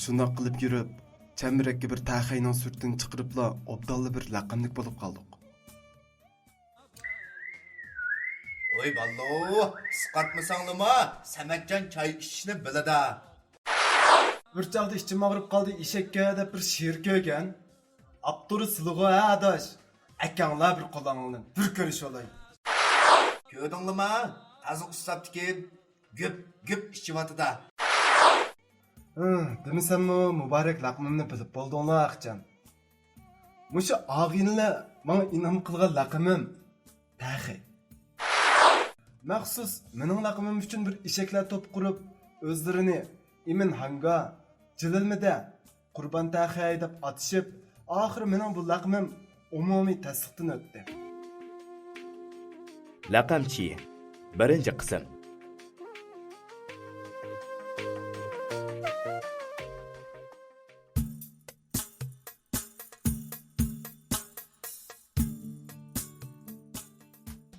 Shundoq qilib yurib, chambirakka bir taxayning surtini chiqiribla obdalla bir laqamlik bo'lib qoldik. Oy ballo, sıqartmasanlama, Sametcan çay içishni biladi. Bir chaqda ichim og'rib qoldi, eshakka deb bir she'r ko'rgan. Abduri silg'o adash. Akanglar bir qo'lingni bir ko'rish olay. Ko'rdingmi? Taziq ustabdikin, güp ichivatida. Demisanmi, muborak laqmimni bilib bo'ldinglar aqchan. Mushu og'inlar menga inom qilgan laqamim taxi. Maxsus mening laqamim uchun bir eshaklar to'p qurib, o'zlarini Imin hanga, Jililmida Qurban taxi deb atishib, oxiri mening bu laqamim umumiy tasdiqdan o'tdi. Laqamchi 1-qism.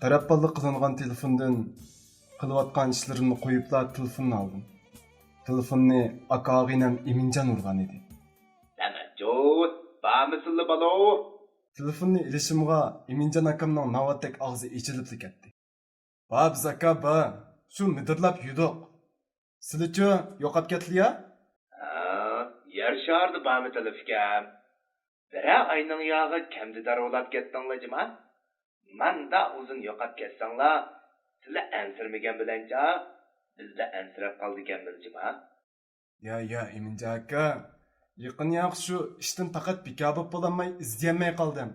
Tarafballık qilingan telefondan qilayotgan ishlarimni qo'yibla telefonni oldim. Telefonni aka-og'inam Eminjon urgan edi. Samatjo, bamisli balo. Telefonni ilishimga Eminjon akamning navbatdek og'zi ichilib ketdi. "Ba biz aka ba, shu midirlab yuduq. Sizlarcha yo'qab ketdiya?" Yer shardi bami telefkam. Bira ayning yog'i kamdidar olab ketdinglar-jima? Manda uzun yo'qab ketsanglar, sizlar ansirmagan bilancha, bizda ansirab qoldiganmiz-jima? Ya Eminjon aka, yaqin yoq shu ishdan faqat bekabib bo'lmay izlayolmay qoldim.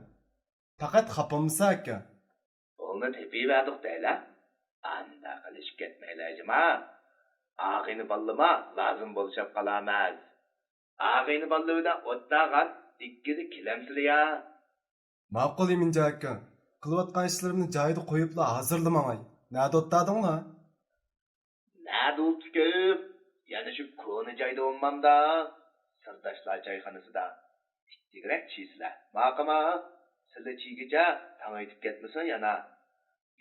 Faqat xapamsa aka. Onu tepiverdik deyla. Anda qilishib ketmaylar-jima. Ağini ballama lazım bo'lishib qolamaz. Ağini ballıvidan o'ttag'an ikkini kilamsili ya. Ma'qul Eminjon aka. Qilayotgan ishlarimni joyida qo'yibla hozirlamay. Nada o'tdadinglar? Nada o'tib? Yana shu ko'ni joyda olmamda. Sirdoshlar choyxonasida. Tiktigrek chiysizlar. Maqama, sizlar chiygicha tang aytib ketmasa yana.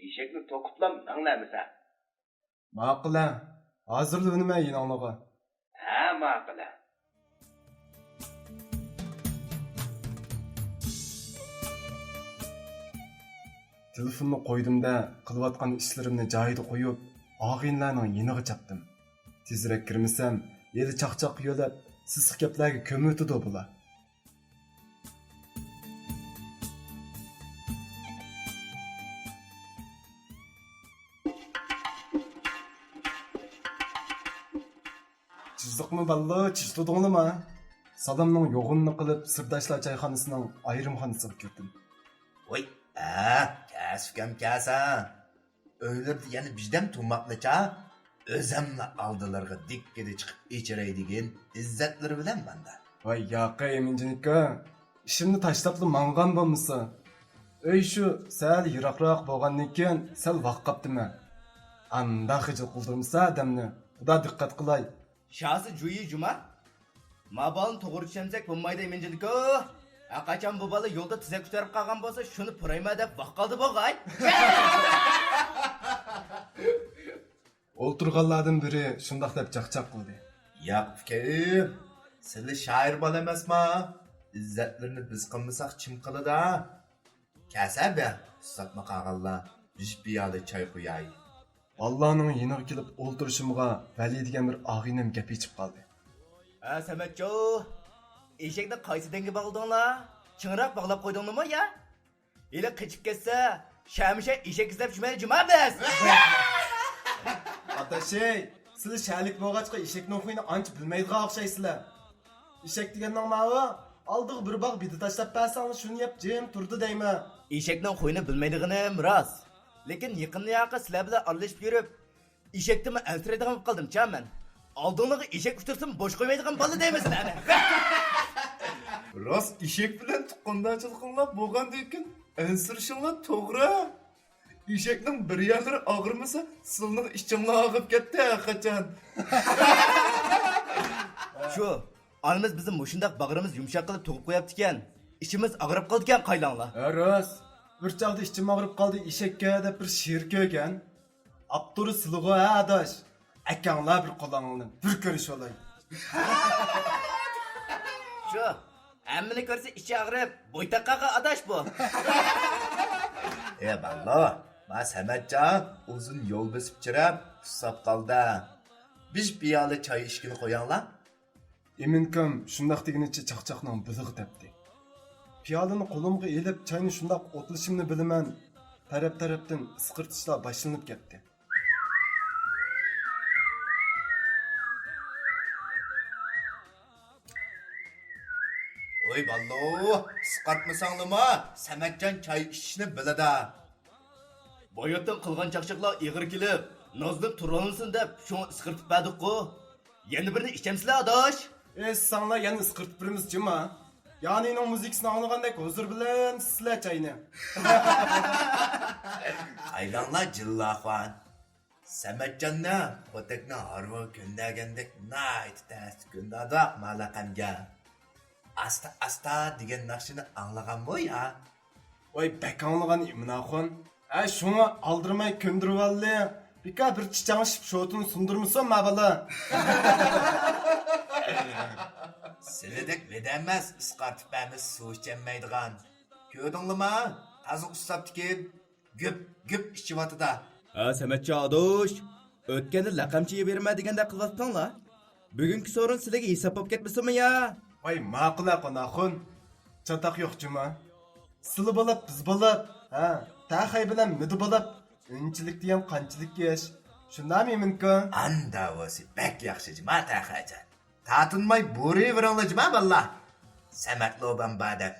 Eshakni to'qitlam manglamisa. Ma'qula. Hozirlanmay yinonglar. Ha, ma'qula. Telefonni qo'ydimda qilayotgan ishlarimni joyida qo'yib, og'inlarning yeniga chapdim. Tezroq kirmasam, yeli chaqchaq yo'lab, sissiq gaplarga ko'mitido bular. Chizdikmi ballo, chizdinglarmi? Salamning yo'g'inni qilib, Sirdoshlar choyxonasining ayrimxonasiga kirdim. Oy, kasfkam kasa. Öylerde yani bizden turmaklıca özemle aldılarga dikkede çıkıp içereydiğin izzetleri bilen bende. Vay yaqa Eminjon aka, ishimni tashlabli mangan bo'lmasa. Ey shu sal yiroqroq bo'lgandan keyin sal vaqt qopdimi? Anda xijil qildirmasa adamni. Xudo diqqat qilay. Şahsı Cuyi Cuma. Mabalın toğru düşemsek bulmaydı emincelik o. Akaçan bu balı yolda tizek tutarıp kalkan bolsa şunu pırayma dep vakkaldı boğay. O'ltirganlardan biri shundoq deb chaqchaq qildi. Yap fikrim. Sizli şair bol emasmi? İzzetlerini biz qilmasak kim qiladi? Kasa be, satma qag'allar. Biz piyoda choy qo'yay. Allohning yeniga kelib o'ltirishimga Vali degan bir og'inam gap ichib qoldi. Ha Sametjo. Eşekde kaysı dengi bağladın la? Çıngırak bağlap koydun mu ya? İle kıçıp kesse şamışa eşek izlep şümeli cuma biz. Atashay, siz shalik bo'lg'achqa eshakni o'qiyni ancha bilmaydigan o'xshaysizlar. Eshak deganning ma'nosi oldiga bir bog' bidi tashlab bersangiz shuni yeb jim turdi deyman. Eşekden huyunu bilmeydiğinim rast. Lekin yaqinni yaqa sizlar bilan aralashib yurib, eshakdimi ansiraydigan bo'lib qoldim chaman. Oldinligi eshak ushtirsin bo'sh qo'ymaydigan bola deymisin ana. Rost eshak bilan tuqqandachiliklar bo'lgandan keyin ansirishinglar to'g'ri. Eshakning bir yerlari og'rimasa, sizning ichinglar og'ib ketdi qachon. Şu, animiz bizim mushundaq bag'rimiz yumshoq qilib tug'ib qo'yapti ekan. İşimiz og'rib qoldi ekan qaylanglar. Rost. Bir çağda içim ağrıp kaldı eşekke de bir şiir köygen. Apturu sılığı ha adaş. Ekanla bir kulağını bir görüş olay. Şu, emmini görse içi ağrıp, boytakkağa adaş bu. Valla. Ma Sametcan uzun yol besip çirep pusap kaldı. Bir piyalı çay işkini koyan lan. Eminkim şundaq degeniçe çaqçaqның bilig'i tepdi. Piyolani qo'limga elib chayni shundaq o'tlishimni bilaman. Taraf-tarafdan isqirtishlar boshlanib ketdi. Oy ballo, sıkartmasanlama. Sametcan çay işini bilada. Boyatdan qilgan chaqchaqlar ig'ir kelib, nozlib turolsin deb, shuni isqirtib berdik-ku. Yana birini ichamsizlar adash. Sanlar yana isqirtib birimiz jima. Ya'nining muzikasini anglagandek huzur bilan sizlar chayni. Aylanlar cillahvan. Sametcan ne? Potekne harva göndergendek nait ters gönderde malakemge. Asta asta diyen nakşini anlagan mı ya? Voy bek anglagan imnaxon. Şunu aldırmay köndürüp aldı. Bika bir çiçamışıp şotunu sundurmuşsun ma bala. Siledek vedemez ıskartıp bemiz su içemeydigan. Gördün mü? Tazı ustap dikin. Güp içivatı da. Ha, Sametcha adash. O'tganda laqamchiga berma deganda qilyapsizlar. Bugungi sorun sizlarga hisob bo'lib ketmasinmi ya? Voy ma'qul aqonaxon. Çatak yo'q juma. Sili balap biz balap. Ha, taxay bilan midi balap. Inchilik diyam qanchilik yaş. Shundami mumkin? Anda osi bek yaxshicima taxacan. Tatınmay buri viranlacıma valla. Sametli oban badem.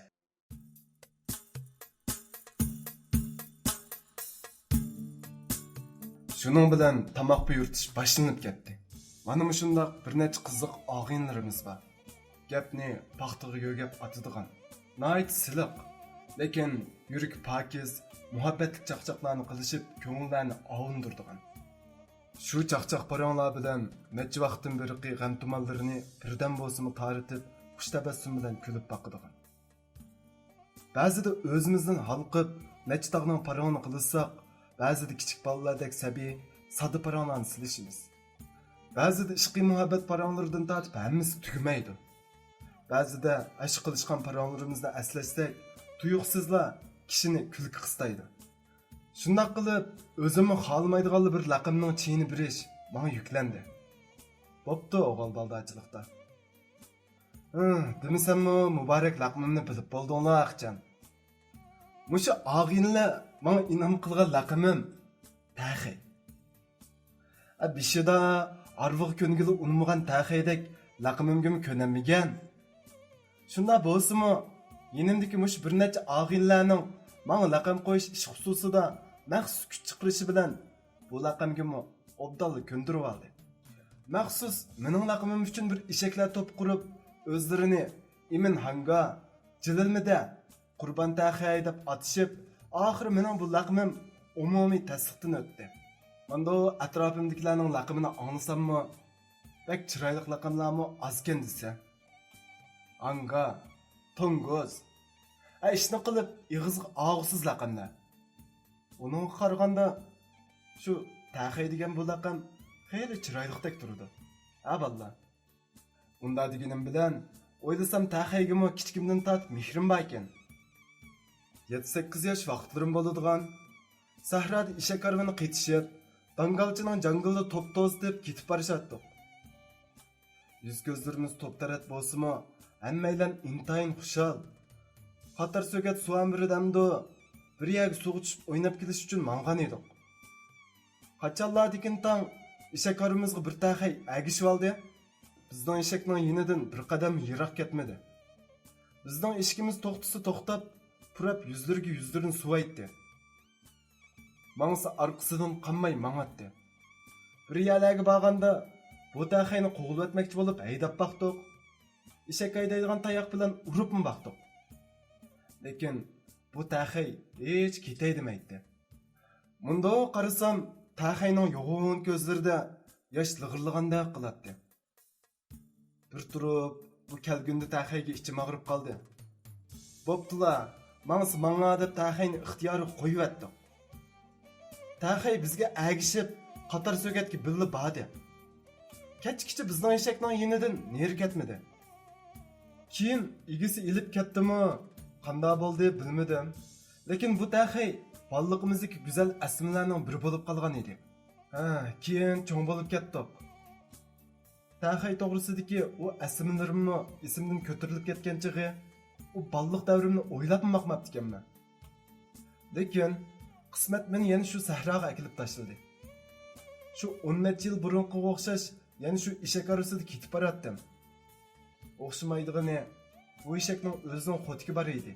Şunun bilan tamoq buyurtish boshlanib ketdi. Mana shundaq bir necha qiziq og'inlarimiz bor. Gapni paxtaga yo'gab atadigan. Nayt siliq, lekin yurak pokiz, muhabbatli chaqchaqlarni qilishib, ko'ngillarni ovundirdigan. Shu chaqchaq paranglar bilan necha vaqtdan beri g'am tumanlarini birdan bo'lsa taritib, xush tabassum bilan kulib boqadigan. Ba'zida o'zimizdan halqib, necha tog'ning parangini qilsak, ba'zida kichik bolalardek sabiy, sodda paranglarni silishimiz. Ba'zida ishqiy muhabbat paranglaridan tortib hammasi tugamaydi. Ba'zida aşk qilishgan paranglarimizni aslashsak, tuyuqsizlar kishini kulgi qistaydi. Shundoq qilib, o'zimni xohlamaydigan bir laqamning chiyini birish menga yuklandi. Bo'pti o'g'il baldachilikda. Demisammi muborak laqamimni bilib bo'ldinglar aqchan. Mushu og'inlar menga inom qilgan laqamim taxi. Bishida arvoq ko'ngili unmagan taxiydek laqamimga ko'namagan. Shunda bo'lsa-mu, yenimdagi mush bir necha og'inlarning menga laqam qo'yish ish xususida maxsus kuch chiqarishi bilan bu laqamga obdal ko'ndirib oldi. Maxsus mening laqamim uchun bir eshaklar to'p qurib, o'zlarini Imin Hanga, Jililmida Qurban taxiy deb atishib, oxir mening bu laqamim umumiy tasdiqdan o'tdi. Manda atrofimdagilarning laqamini anglasammi, bek chiroyli laqamlarmi ozgan desa. Anga, Tongoz. Ishni qilib, ig'izga og'siz laqamlar. Uning qaraganda shu taxiy degan bu laqam xeyli chiroyliqdek turdi. Valla. Unda deganim bilan o'ylasam taxiyga kichkimdan tortib mehrim bor ekan. 7-8 yosh vaqtlarim bo'ladigan. Sahroda ishak karvoni qetishib, dangalchining jangilda to'p-to'z deb ketib borishatdik. Yuz ko'zlarimiz to'p-tarat bo'lsa-mu, hammaylar intayin xushal. Xatar so'gat suvan birdamdi. Bir yer suvga tushib o'ynab kelish uchun mangan edik. Qachonlardikin tang ishak karvimizga bir taxiy agishib oldi. Bizning eshakning yinidan bir qadam yiroq ketmadi. Bizning eshikimiz to'xtasi to'xtab, purab yuzlarini suvaytdi. Mangsa arqasidan qanmay mangatdi. Bir yerlarga borganda bu taxiyni qo'g'ilib o'tmoqchi bo'lib haydab baqdik. Eshak haydaydigan tayoq bilan uribmi baqdik. Lekin bu taxiy hech ketay demaydi. Munda qarasam, taxiyning yo'g'on ko'zlarida yosh lig'irlaganda qiladi. Bir turib, bu kelgunda taxiyga ichim og'rib qoldi. Bo'ptilar, manga deb taxayni ixtiyori qo'yib etdik. Taxay bizga agishib, qatar so'gatga billa badi. Kechkicha bizning eshakning yenidan neri ketmadi. Keyin igisi ilib ketdimi, qanday bo'ldi bilmadim. Lekin bu taxay balliqimizdagi go'zal asmlarning biri bo'lib qolgan edi. Keyin cho'ng bo'lib ketdik. Taxay to'g'risidagi u asmlarimni esimdan ko'tarilib ketgan chig'i, u balliq davrimni o'ylab maqmabdi ekanman. Lekin qismat meni yana shu sahroga akilib tashladi. Shu 10 necha yil burunga o'xshash, yana shu eshak orasida ketib boratdim. O'xshamaydig'ini, bu eshakning o'zining xotiki bor edi.